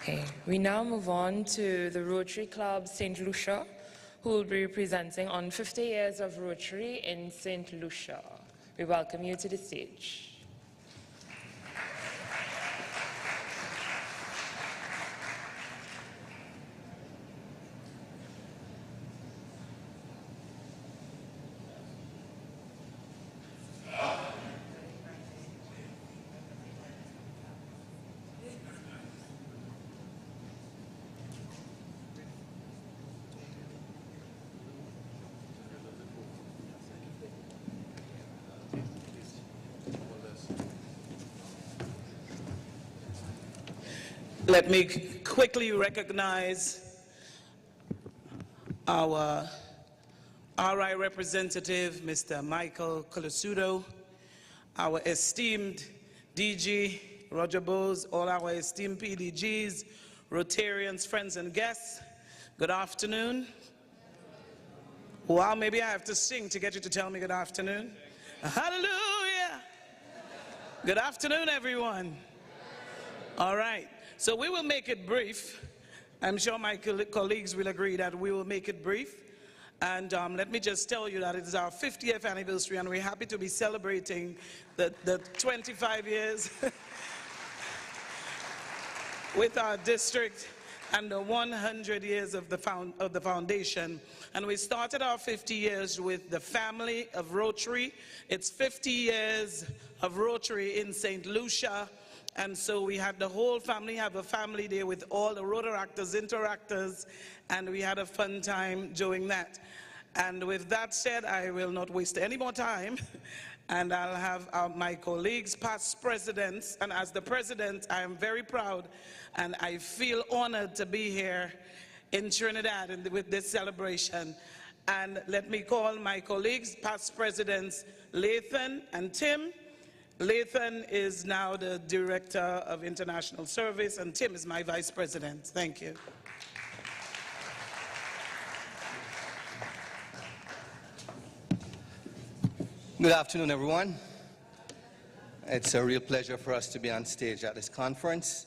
Okay, we now move on to the Rotary Club St. Lucia, who will be presenting on 50 years of Rotary in St. Lucia. We welcome you to the stage. Let me quickly recognize our RI representative, Mr. Michael Colosudo, our esteemed DG, Roger Bowes, all our esteemed PDGs, Rotarians, friends and guests. Good afternoon. Well, maybe I have to sing to get you to tell me good afternoon. Hallelujah. Good afternoon, everyone. All right. So we will make it brief. I'm sure my colleagues will agree that we will make it brief. And let me just tell you that it is our 50th anniversary, and we're happy to be celebrating the 25 years with our district and the 100 years of the foundation. And we started our 50 years with the family of Rotary. It's 50 years of Rotary in St. Lucia. And so we had the whole family have a family day with all the Rotaractors, Interactors, and we had a fun time doing that. And with that said, I will not waste any more time, and I'll have my colleagues, past presidents, and as the president, I am very proud, and I feel honored to be here in Trinidad with this celebration. And let me call my colleagues, past presidents, Lathan and Tim. Lathan is now the Director of International Service, and Tim is my Vice President. Thank you. Good afternoon, everyone. It's a real pleasure for us to be on stage at this conference.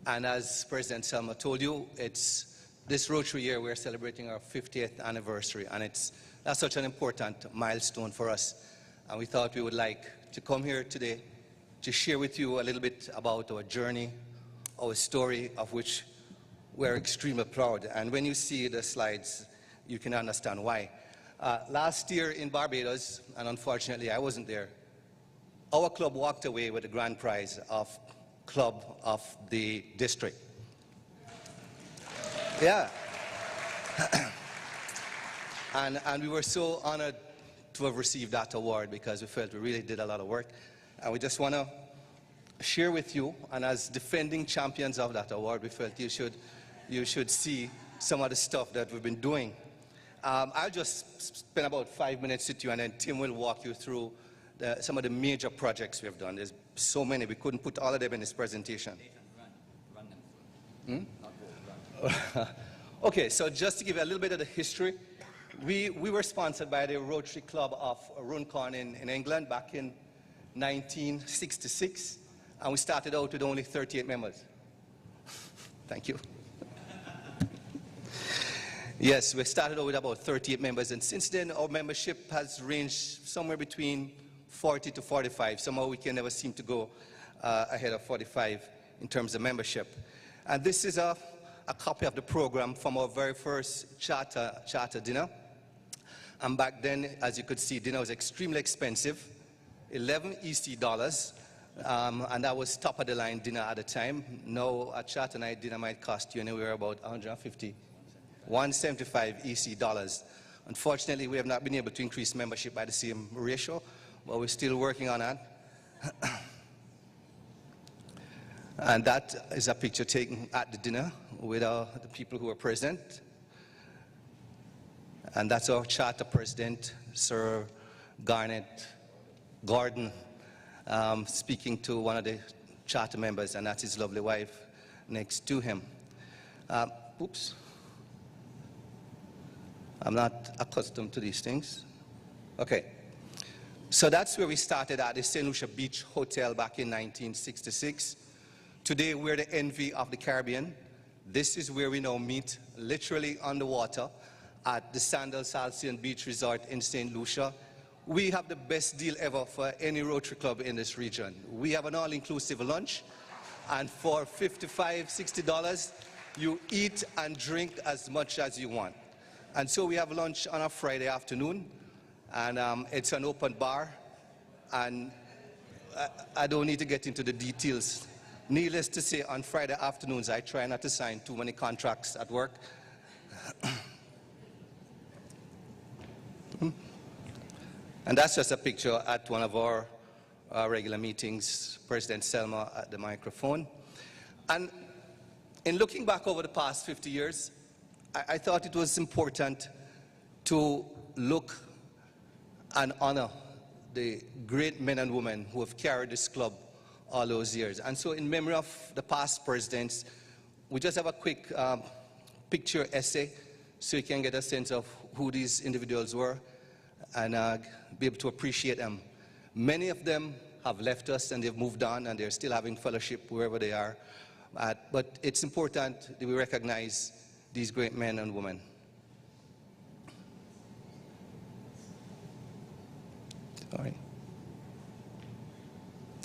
And as President Selma told you, it's this Rotary year we're celebrating our 50th anniversary, and that's such an important milestone for us. And we thought we would like to come here today to share with you a little bit about our journey, our story, of which we're extremely proud. And when you see the slides, you can understand why. Last year in Barbados, and unfortunately I wasn't there, our club walked away with the grand prize of Club of the District. Yeah. and we were so honored to have received that award because we felt we really did a lot of work. And we just want to share with you, and as defending champions of that award, we felt you should see some of the stuff that we've been doing. I'll just spend about 5 minutes with you, and then Tim will walk you through some of the major projects we have done. There's so many, we couldn't put all of them in this presentation. Okay, so just to give you a little bit of the history, we were sponsored by the Rotary Club of Runcorn in England back in 1966, and we started out with only 38 members. Thank you. Yes, we started out with about 38 members, and since then our membership has ranged somewhere between 40 to 45. Somehow we can never seem to go ahead of 45 in terms of membership. And this is a copy of the program from our very first charter dinner. And back then, as you could see, dinner was extremely expensive, 11 EC dollars, and that was top of the line dinner at the time. Now a charter night dinner might cost you anywhere about 150, 175 EC dollars. Unfortunately, we have not been able to increase membership by the same ratio, but we're still working on that. And that is a picture taken at the dinner with the people who were present. And that's our charter president, Sir Gordon, speaking to one of the charter members, and that's his lovely wife next to him. Oops. I'm not accustomed to these things. Okay. So that's where we started at the St. Lucia Beach Hotel back in 1966. Today, we're the envy of the Caribbean. This is where we now meet, literally on the water, at the Sandals Halcyon Beach Resort in St. Lucia. We have the best deal ever for any Rotary Club in this region. We have an all-inclusive lunch, and for $55, $60, you eat and drink as much as you want. And so we have lunch on a Friday afternoon, and it's an open bar, and I don't need to get into the details. Needless to say, on Friday afternoons, I try not to sign too many contracts at work. And that's just a picture at one of our regular meetings, President Selma at the microphone. And in looking back over the past 50 years, I thought it was important to look and honor the great men and women who have carried this club all those years. And so in memory of the past presidents, we just have a quick picture essay so you can get a sense of who these individuals were and be able to appreciate them. Many of them have left us and they've moved on and they're still having fellowship wherever they are. But it's important that we recognize these great men and women. All right.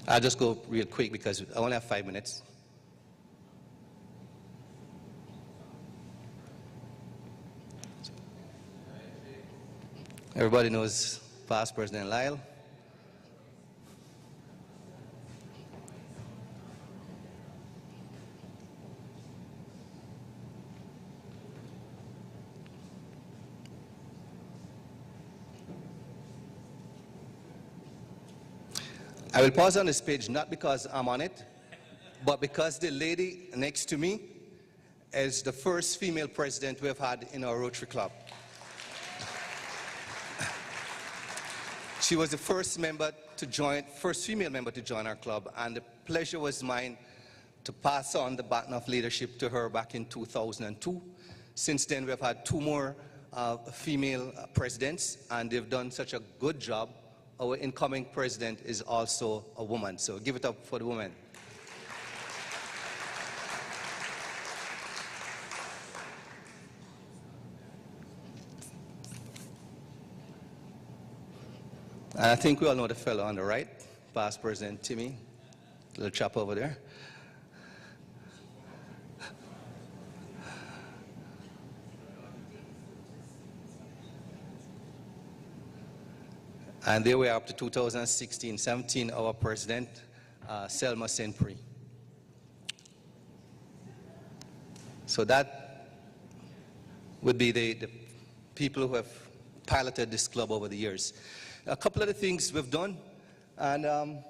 I'll just go real quick because I only have 5 minutes. Everybody knows past President Lyle. I will pause on this page not because I'm on it, but because the lady next to me is the first female president we have had in our Rotary Club. She was the first female member to join our club, and the pleasure was mine to pass on the baton of leadership to her back in 2002. Since then, we have had 2 more female presidents, and they've done such a good job. Our incoming president is also a woman, so give it up for the woman. And I think we all know the fellow on the right, past President Timmy, little chap over there. And there we are up to 2016-17, our president, Selma St. Prix. So that would be the people who have piloted this club over the years. A couple of the things we've done, and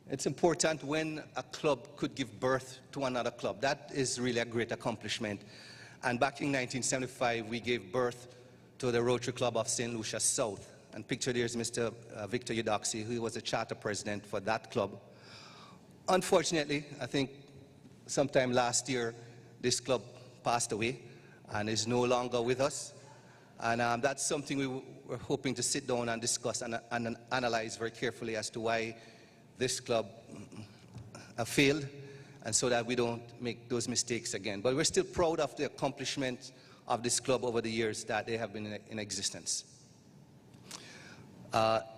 it's important when a club could give birth to another club. That is really a great accomplishment. And back in 1975, we gave birth to the Rotary Club of St. Lucia South. And picture there is Mr. Victor Eudoxie, who was a charter president for that club. Unfortunately, I think sometime last year, this club passed away and is no longer with us. And that's something we were hoping to sit down and discuss and analyze very carefully as to why this club failed, and so that we don't make those mistakes again. But we're still proud of the accomplishment of this club over the years that they have been in existence.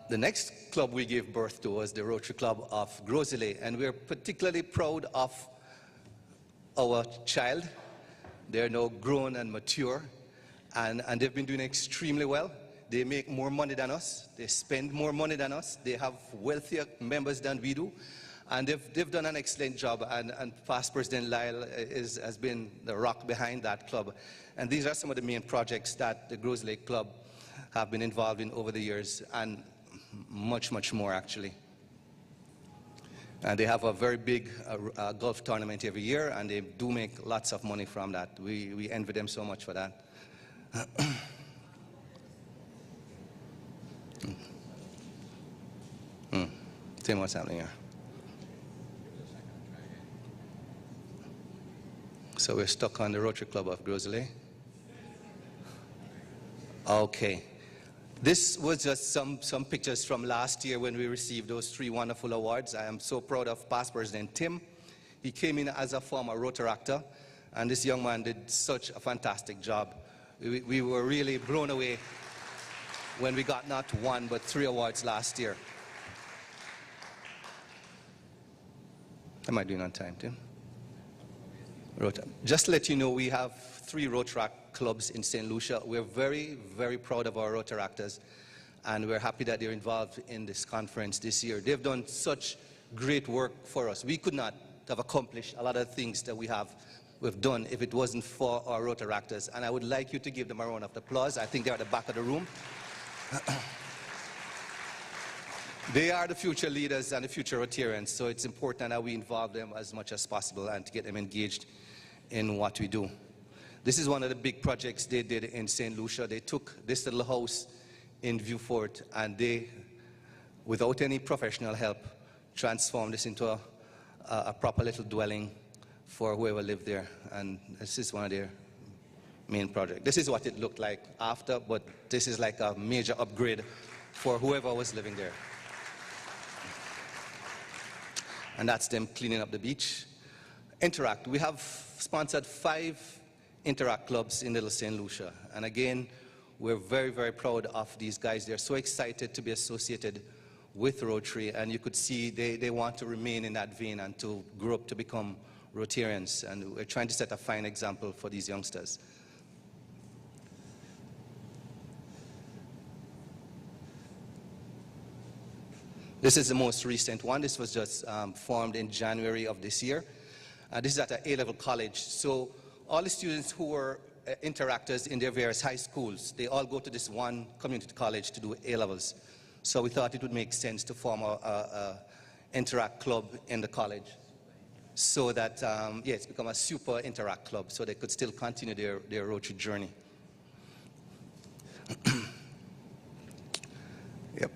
The next club we gave birth to was the Rotary Club of Grosley, and we're particularly proud of our child. They're now grown and mature, and they've been doing extremely well. They make more money than us, they spend more money than us, they have wealthier members than we do, and they've done an excellent job, and past President Lyle has been the rock behind that club. And these are some of the main projects that the Grosley Club have been involved in over the years, and much, much more actually. And they have a very big golf tournament every year, and they do make lots of money from that. We envy them so much for that. Tim, what's happening here? So we're stuck on the Rotary Club of Grosley. Okay. This was just some pictures from last year when we received those 3 wonderful awards. I am so proud of past President Tim. He came in as a former Rotaractor, and this young man did such a fantastic job. We were really blown away when we got not 1 but 3 awards last year. Am I doing on time, Tim? Just to let you know, we have 3 Rotaract clubs in St. Lucia. We're very, very proud of our Rotaractors, and we're happy that they're involved in this conference this year. They've done such great work for us. We could not have accomplished a lot of things that we've done if it wasn't for our Rotaractors, and I would like you to give them a round of applause. I think they're at the back of the room. They are the future leaders and the future Rotarians, so it's important that we involve them as much as possible and to get them engaged in what we do. This is one of the big projects they did in St. Lucia. They took this little house in Viewfort and they, without any professional help, transformed this into a proper little dwelling for whoever lived there. And this is one of their main projects. This is what it looked like after, but this is like a major upgrade for whoever was living there. And that's them cleaning up the beach. Interact. We have sponsored 5 Interact clubs in Little St. Lucia. And again, we're very, very proud of these guys. They're so excited to be associated with Rotary, and you could see they want to remain in that vein and to grow up to become Rotarians. And we're trying to set a fine example for these youngsters. This is the most recent one. This was just formed in January of this year. This is at an A-level college. So all the students who were interactors in their various high schools, they all go to this one community college to do A-levels. So we thought it would make sense to form a Interact club in the college so that, yeah, it's become a super Interact club so they could still continue their Rotary journey. Yep,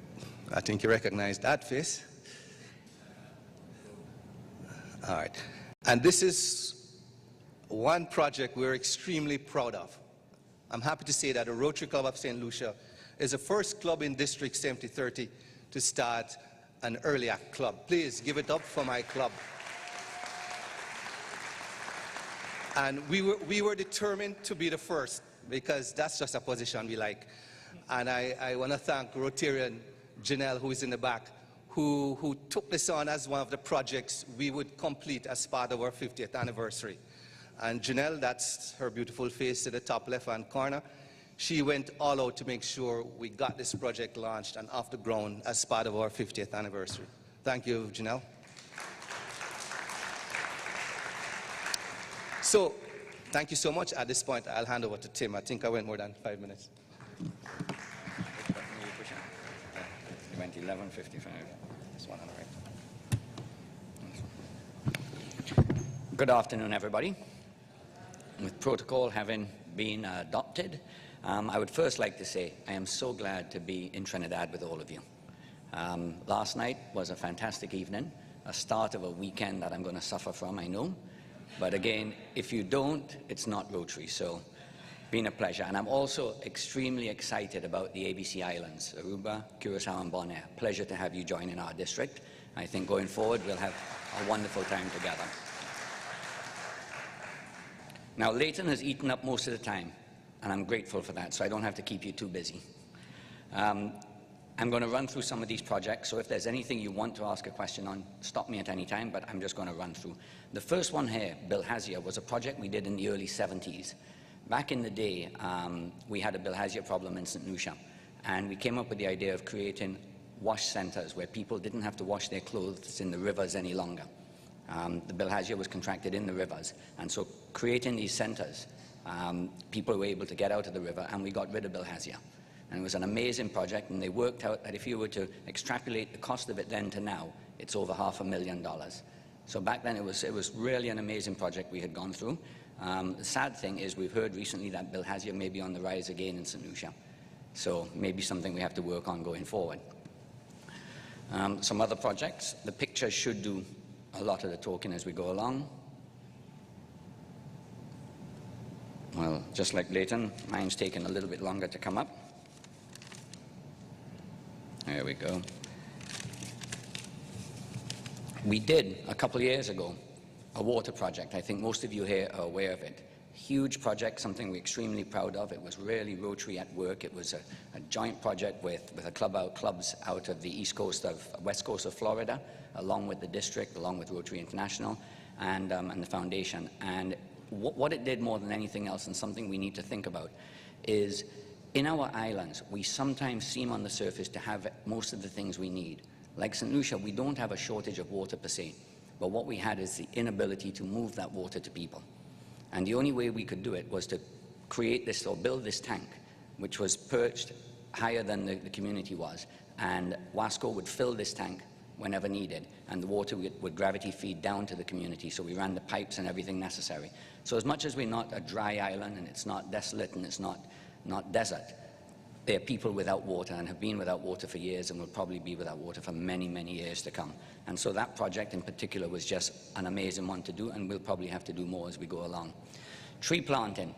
I think you recognize that face. All right, and this is one project we're extremely proud of. I'm happy to say that the Rotary Club of St. Lucia is the first club in District 7030 to start an early act club. Please give it up for my club. And we were determined to be the first because that's just a position we like. And I want to thank Rotarian Janelle, who is in the back, who took this on as one of the projects we would complete as part of our 50th anniversary. And Janelle, that's her beautiful face in the top left-hand corner. She went all out to make sure we got this project launched and off the ground as part of our 50th anniversary. Thank you, Janelle. So, thank you so much. At this point, I'll hand over to Tim. I think I went more than 5 minutes. You went 11:55. This one on the right. Good afternoon, everybody. With protocol having been adopted, I would first like to say I am so glad to be in Trinidad with all of you. Last night was a fantastic evening, a start of a weekend that I'm going to suffer from, I know. But again, if you don't, it's not Rotary, so been a pleasure. And I'm also extremely excited about the ABC Islands, Aruba, Curacao, and Bonaire. Pleasure to have you join in our district. I think going forward, we'll have a wonderful time together. Now, Leighton has eaten up most of the time, and I'm grateful for that, so I don't have to keep you too busy. I'm going to run through some of these projects, so if there's anything you want to ask a question on, stop me at any time, but I'm just going to run through. The first one here, bilharzia, was a project we did in the early 70s. Back in the day, we had a bilharzia problem in St. Lucia, and we came up with the idea of creating wash centers where people didn't have to wash their clothes in the rivers any longer. The bilharzia was contracted in the rivers, and so creating these centers, people were able to get out of the river, and we got rid of bilharzia. And it was an amazing project, and they worked out that if you were to extrapolate the cost of it then to now, it's over $500,000. So back then it was really an amazing project we had gone through. The sad thing is we've heard recently that bilharzia may be on the rise again in St. Lucia. So maybe something we have to work on going forward. Some other projects. The pictures should do a lot of the talking as we go along. Well, just like Leighton, mine's taken a little bit longer to come up. There we go. We did, a couple of years ago, a water project. I think most of you here are aware of it. Huge project, something we're extremely proud of. It was really Rotary at work. It was a joint project with clubs out of the west coast of Florida, along with the district, along with Rotary International, and the foundation. And what it did more than anything else, and something we need to think about, is in our islands, we sometimes seem on the surface to have most of the things we need. Like St. Lucia, we don't have a shortage of water per se, but what we had is the inability to move that water to people. And the only way we could do it was to create this or build this tank, which was perched higher than the community was. And Wasco would fill this tank whenever needed, and the water would gravity feed down to the community. So we ran the pipes and everything necessary. So as much as we're not a dry island, and it's not desolate, and it's not desert, there are people without water and have been without water for years and will probably be without water for many, many years to come. And so that project in particular was just an amazing one to do, and we'll probably have to do more as we go along. Tree planting.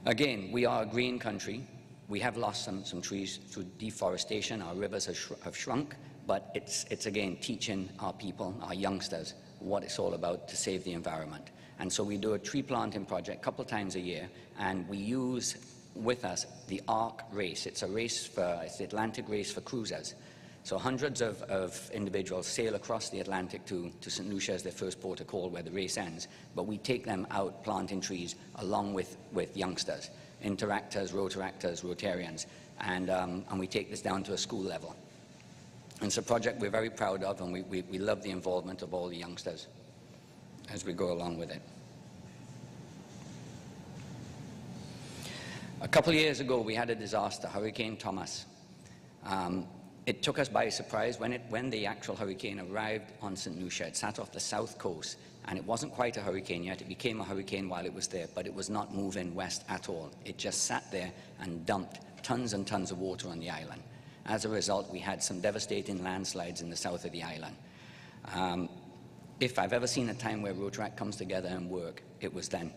Again, we are a green country. We have lost some trees through deforestation. Our rivers have shrunk, but it's again teaching our people, our youngsters, what it's all about to save the environment. And so we do a tree planting project a couple times a year, and we use with us the ARC race. It's the Atlantic race for cruisers. So hundreds of individuals sail across the Atlantic to St. Lucia as their first port of call where the race ends. But we take them out planting trees along with youngsters, interactors, rotaractors, Rotarians, and we take this down to a school level. And it's a project we're very proud of, and we love the involvement of all the youngsters as we go along with it. A couple of years ago, we had a disaster, Hurricane Thomas. It took us by surprise when the actual hurricane arrived on St. Lucia. It sat off the south coast, and it wasn't quite a hurricane yet. It became a hurricane while it was there, but it was not moving west at all. It just sat there and dumped tons and tons of water on the island. As a result, we had some devastating landslides in the south of the island. If I've ever seen a time where Rotaract comes together and work, it was then.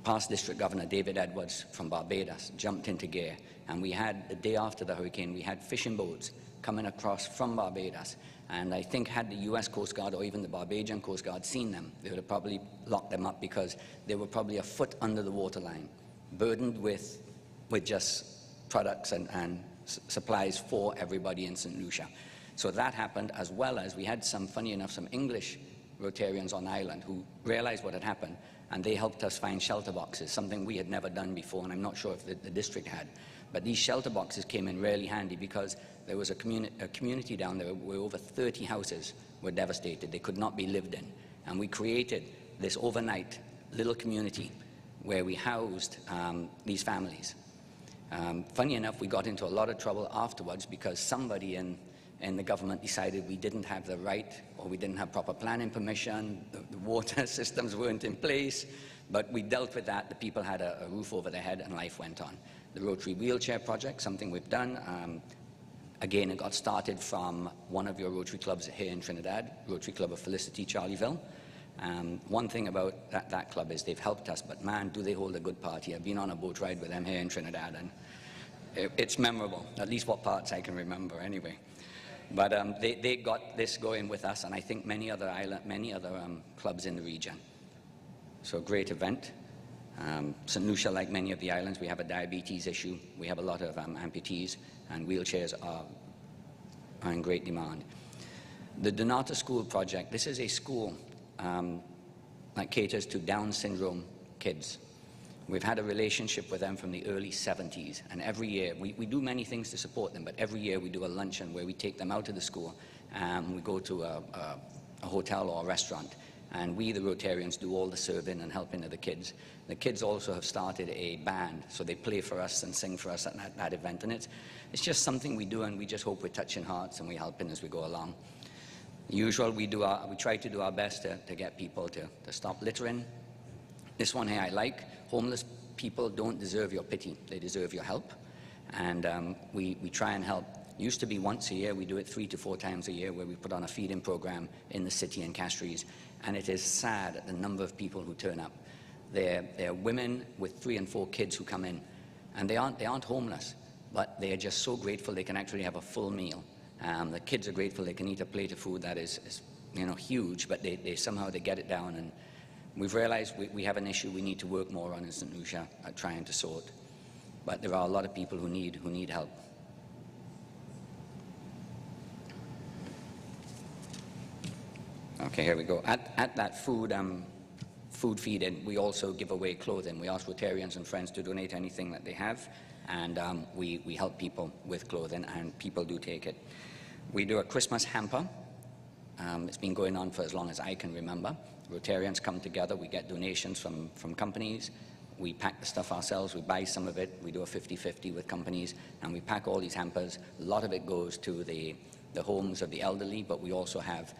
Past District Governor David Edwards from Barbados jumped into gear, and we had, the day after the hurricane, we had fishing boats coming across from Barbados, and I think had the US Coast Guard or even the Barbadian Coast Guard seen them, they would have probably locked them up because they were probably a foot under the waterline, burdened with just products and supplies for everybody in St. Lucia. So that happened, as well as we had some, funny enough, some English Rotarians on island who realized what had happened, and they helped us find shelter boxes, something we had never done before, and I'm not sure if the district had. But these shelter boxes came in really handy because there was a community down there where over 30 houses were devastated. They could not be lived in. And we created this overnight little community where we housed these families. Funny enough, we got into a lot of trouble afterwards because somebody in the government decided we didn't have the right, or we didn't have proper planning permission, the water systems weren't in place, but we dealt with that. The people had a roof over their head and life went on. The Rotary Wheelchair Project, something we've done. Again, it got started from one of your Rotary clubs here in Trinidad, Rotary Club of Felicity, Charlieville. One thing about that club is they've helped us, but man, do they hold a good party. I've been on a boat ride with them here in Trinidad, and it's memorable, at least what parts I can remember anyway. But they got this going with us, and I think many other clubs in the region. So a great event. St. Lucia, like many of the islands, we have a diabetes issue. We have a lot of amputees, and wheelchairs are in great demand. The Donata School Project, this is a school that caters to Down syndrome kids. We've had a relationship with them from the early 70s, and every year, we do many things to support them, but every year we do a luncheon where we take them out of the school, and we go to a hotel or a restaurant, and we, the Rotarians, do all the serving and helping of the kids. The kids also have started a band, so they play for us and sing for us at that event, and it's just something we do, and we just hope we're touching hearts and we're helping as we go along. Usual, we try to do our best to get people to stop littering. This one here I like. Homeless people don't deserve your pity, they deserve your help. And we try and help. Used to be once a year, we do it 3 to 4 times a year where we put on a feeding program in the city in Castries. And it is sad at the number of people who turn up. They're women with 3 and 4 kids who come in. And they aren't homeless, but they are just so grateful they can actually have a full meal. The kids are grateful they can eat a plate of food that is huge, but they somehow they get it down. And we've realized we have an issue we need to work more on in St. Lucia at trying to sort. But there are a lot of people who need help. Okay, here we go. At that food feed-in, we also give away clothing. We ask Rotarians and friends to donate anything that they have, and we help people with clothing, and people do take it. We do a Christmas hamper. It's been going on for as long as I can remember. Rotarians come together, we get donations from companies, we pack the stuff ourselves, we buy some of it, we do a 50-50 with companies, and we pack all these hampers. A lot of it goes to the homes of the elderly, but we also have,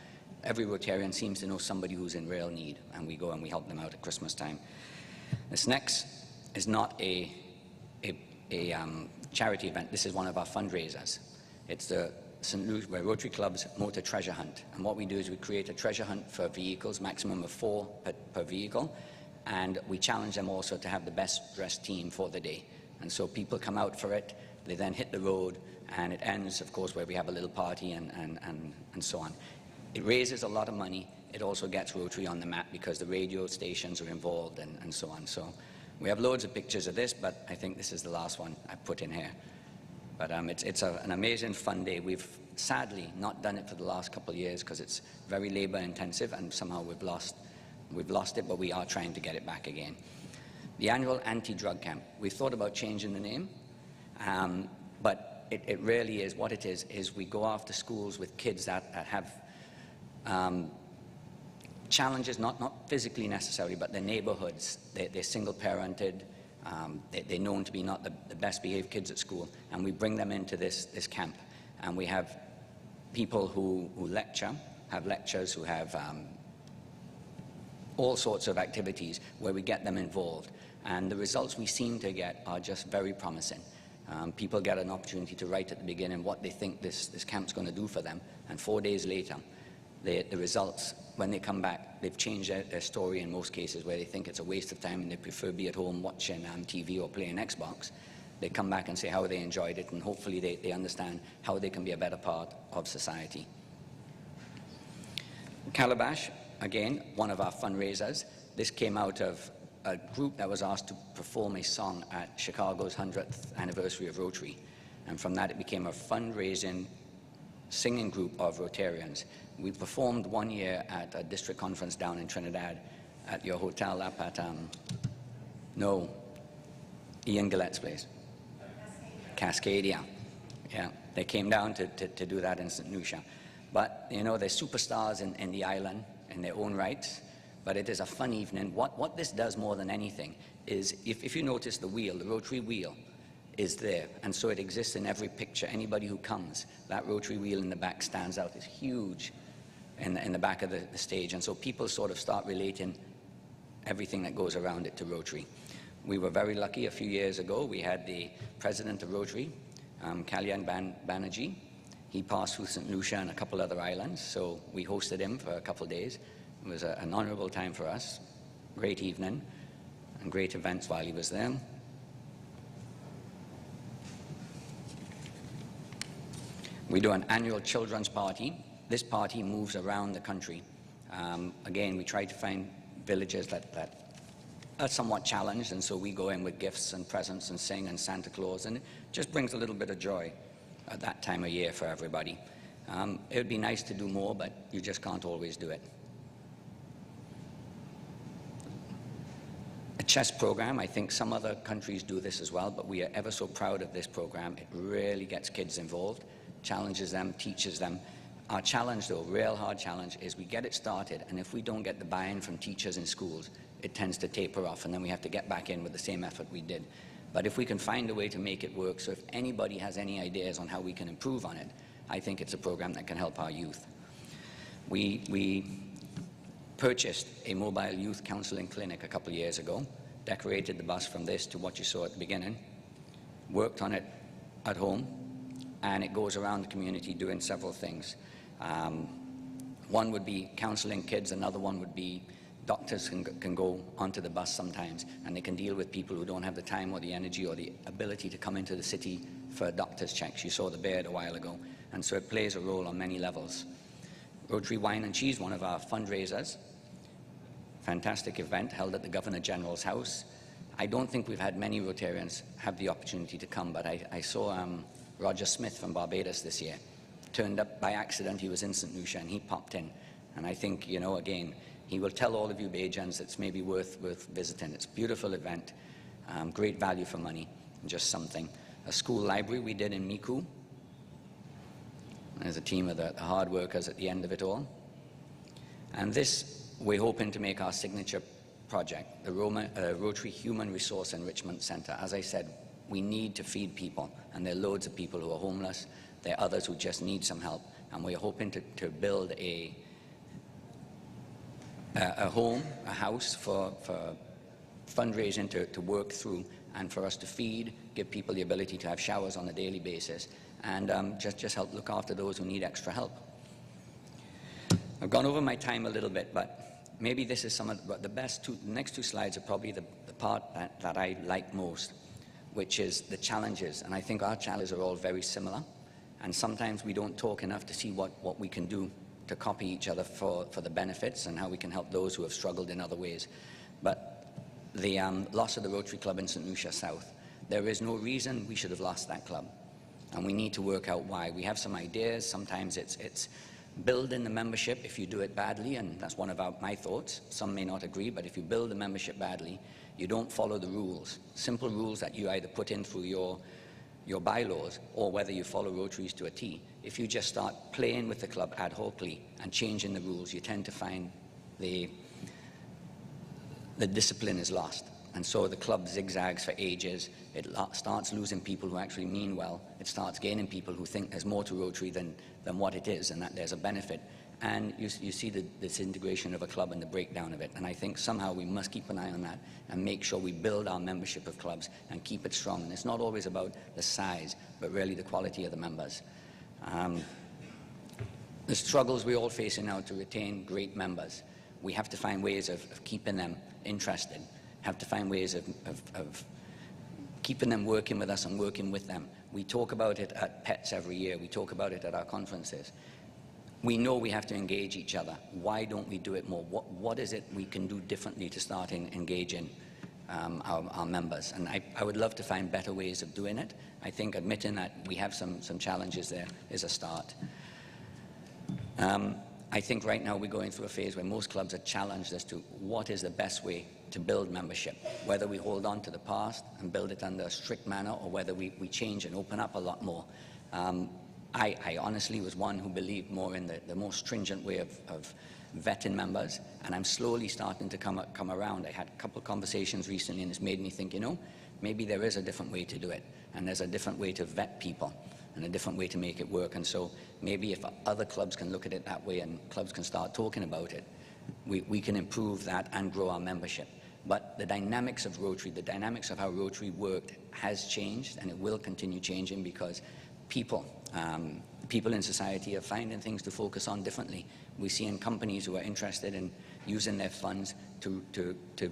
every Rotarian seems to know somebody who's in real need, and we go and we help them out at Christmas time. This next is not a charity event, this is one of our fundraisers. It's the St. Louis Rotary Club's Motor Treasure Hunt. And what we do is we create a treasure hunt for vehicles, maximum of 4 per vehicle, and we challenge them also to have the best dressed team for the day. And so people come out for it, they then hit the road, and it ends, of course, where we have a little party and so on. It raises a lot of money. It also gets Rotary on the map because the radio stations are involved and so on. So we have loads of pictures of this, but I think this is the last one I put in here. But it's an amazing fun day. We've sadly not done it for the last couple of years because it's very labor intensive, and somehow we've lost it, but we are trying to get it back again. The annual anti-drug camp. We've thought about changing the name, but it really is, what it is we go after schools with kids that have challenges, not physically necessarily, but their neighborhoods. They're single-parented. They're known to be not the best behaved kids at school, and we bring them into this camp. And we have people who lecture, have lectures, who have all sorts of activities where we get them involved. And the results we seem to get are just very promising. People get an opportunity to write at the beginning what they think this camp's going to do for them, and 4 days later, the results, when they come back, they've changed their story in most cases, where they think it's a waste of time and they prefer be at home watching TV or playing Xbox. They come back and say how they enjoyed it, and hopefully they understand how they can be a better part of society. Calabash, again, one of our fundraisers. This came out of a group that was asked to perform a song at Chicago's 100th anniversary of Rotary. And from that it became a fundraising singing group of Rotarians. We performed one year at a district conference down in Trinidad at your hotel up at, Ian Gillette's place. Cascadia. Yeah, they came down to do that in St. Lucia. But, they're superstars in the island in their own rights, but it is a fun evening. What this does more than anything is, if you notice the wheel, the Rotary wheel, is there, and so it exists in every picture. Anybody who comes, that Rotary wheel in the back stands out. It's huge in the back of the stage, and so people sort of start relating everything that goes around it to Rotary. We were very lucky a few years ago. We had the president of Rotary, Kalyan Banerjee. He passed through St. Lucia and a couple other islands, so we hosted him for a couple of days. It was an honorable time for us, great evening, and great events while he was there. We do an annual children's party. This party moves around the country. Again, we try to find villages that are somewhat challenged, and so we go in with gifts and presents and sing and Santa Claus, and it just brings a little bit of joy at that time of year for everybody. It would be nice to do more, but you just can't always do it. A chess program, I think some other countries do this as well, but we are ever so proud of this program. It really gets kids involved, challenges them, teaches them. Our challenge, though, real hard challenge, is we get it started, and if we don't get the buy-in from teachers in schools, it tends to taper off, and then we have to get back in with the same effort we did. But if we can find a way to make it work, so if anybody has any ideas on how we can improve on it, I think it's a program that can help our youth. We purchased a mobile youth counseling clinic a couple of years ago, decorated the bus from this to what you saw at the beginning, worked on it at home, and it goes around the community doing several things. One would be counseling kids, another one would be doctors can go onto the bus sometimes, and they can deal with people who don't have the time or the energy or the ability to come into the city for doctor's checks. You saw the Baird a while ago, and so it plays a role on many levels. Rotary Wine and Cheese, one of our fundraisers. Fantastic event held at the Governor General's house. I don't think we've had many Rotarians have the opportunity to come, but I saw Roger Smith from Barbados this year. Turned up by accident, he was in St. Lucia, and he popped in. And I think, you know, again, he will tell all of you Bajans it's maybe worth visiting. It's a beautiful event, great value for money, just something. A school library we did in Miku. There's a team of the hard workers at the end of it all. And this, we're hoping to make our signature project, the Rotary Human Resource Enrichment Center. As I said, we need to feed people, and there are loads of people who are homeless. There are others who just need some help, and we're hoping to build a home, a house for fundraising to work through, and for us to feed, give people the ability to have showers on a daily basis, and just help look after those who need extra help. I've gone over my time a little bit, but maybe this is some of the best the next two slides are probably the part that I like most, which is the challenges. And I think our challenges are all very similar, and sometimes we don't talk enough to see what we can do to copy each other for the benefits and how we can help those who have struggled in other ways. But the loss of the Rotary Club in St. Lucia South, there is no reason we should have lost that club. And we need to work out why. We have some ideas. Sometimes it's building the membership if you do it badly, and that's one of my thoughts. Some may not agree, but if you build the membership badly, you don't follow the rules. Simple rules that you either put in through your bylaws or whether you follow Rotaries to a T. If you just start playing with the club ad hocly and changing the rules, you tend to find the discipline is lost. And so the club zigzags for ages. It starts losing people who actually mean well. It starts gaining people who think there's more to Rotary than what it is, and that there's a benefit. And you see the disintegration of a club and the breakdown of it. And I think somehow we must keep an eye on that and make sure we build our membership of clubs and keep it strong. And it's not always about the size, but really the quality of the members. The struggles we're all facing now to retain great members. We have to find ways of keeping them interested, have to find ways of keeping them working with us and working with them. We talk about it at PETS every year. We talk about it at our conferences. We know we have to engage each other. Why don't we do it more? What is it we can do differently to start engaging our members? And I would love to find better ways of doing it. I think admitting that we have some challenges there is a start. I think right now we're going through a phase where most clubs are challenged as to what is the best way to build membership, whether we hold on to the past and build it under a strict manner or whether we change and open up a lot more. I honestly was one who believed more in the more stringent way of vetting members, and I'm slowly starting to come around. I had a couple of conversations recently, and it's made me think, you know, maybe there is a different way to do it, and there's a different way to vet people and a different way to make it work. And so maybe if other clubs can look at it that way and clubs can start talking about it, we can improve that and grow our membership. But the dynamics of Rotary, the dynamics of how Rotary worked has changed, and it will continue changing because people in society are finding things to focus on differently. We see in companies who are interested in using their funds to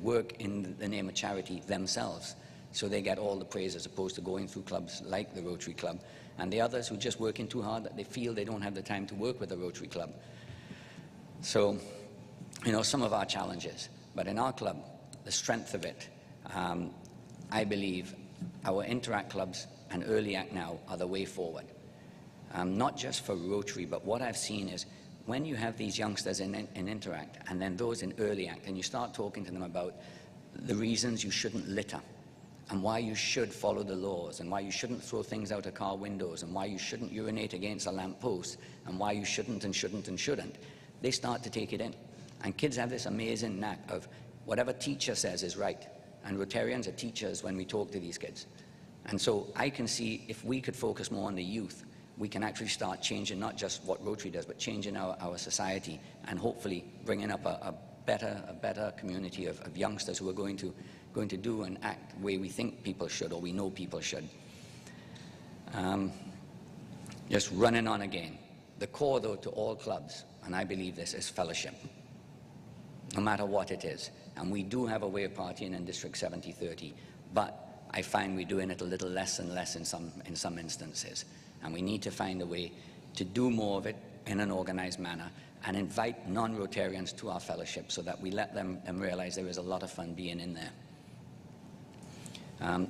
work in the name of charity themselves. So they get all the praise as opposed to going through clubs like the Rotary Club. And the others who are just working too hard that they feel they don't have the time to work with the Rotary Club. So, you know, some of our challenges. But in our club, the strength of it, I believe our Interact clubs and Early Act now are the way forward. Not just for Rotary, but what I've seen is when you have these youngsters in Interact and then those in Early Act, and you start talking to them about the reasons you shouldn't litter and why you should follow the laws and why you shouldn't throw things out of car windows and why you shouldn't urinate against a lamppost and why you shouldn't and shouldn't and shouldn't, they start to take it in. And kids have this amazing knack of whatever teacher says is right. And Rotarians are teachers when we talk to these kids. And so I can see if we could focus more on the youth, we can actually start changing not just what Rotary does, but changing our society and hopefully bringing up a better community of youngsters who are going to do and act the way we think people should or we know people should. Just running on again. The core, though, to all clubs, and I believe this, is fellowship, no matter what it is. And we do have a way of partying in District 7030, but I find we're doing it a little less and less in some instances. And we need to find a way to do more of it in an organized manner and invite non-Rotarians to our fellowship so that we let them realize there is a lot of fun being in there.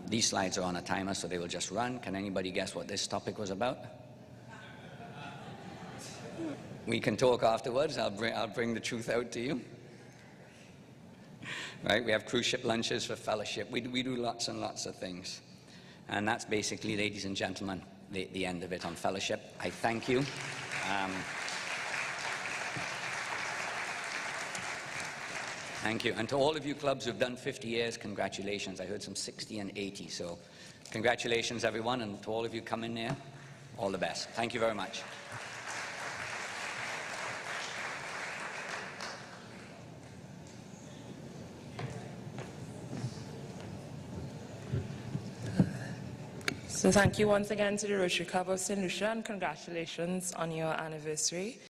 These slides are on a timer, so they will just run. Can anybody guess what this topic was about? We can talk afterwards. I'll bring the truth out to you. Right? We have cruise ship lunches for fellowship. We do lots and lots of things. And that's basically, ladies and gentlemen, the end of it on fellowship. I thank you. Thank you. And to all of you clubs who've done 50 years, congratulations. I heard some 60 and 80, so congratulations, everyone. And to all of you coming there, all the best. Thank you very much. So thank you once again to the Rotary Club of St. Lucia, and congratulations on your anniversary.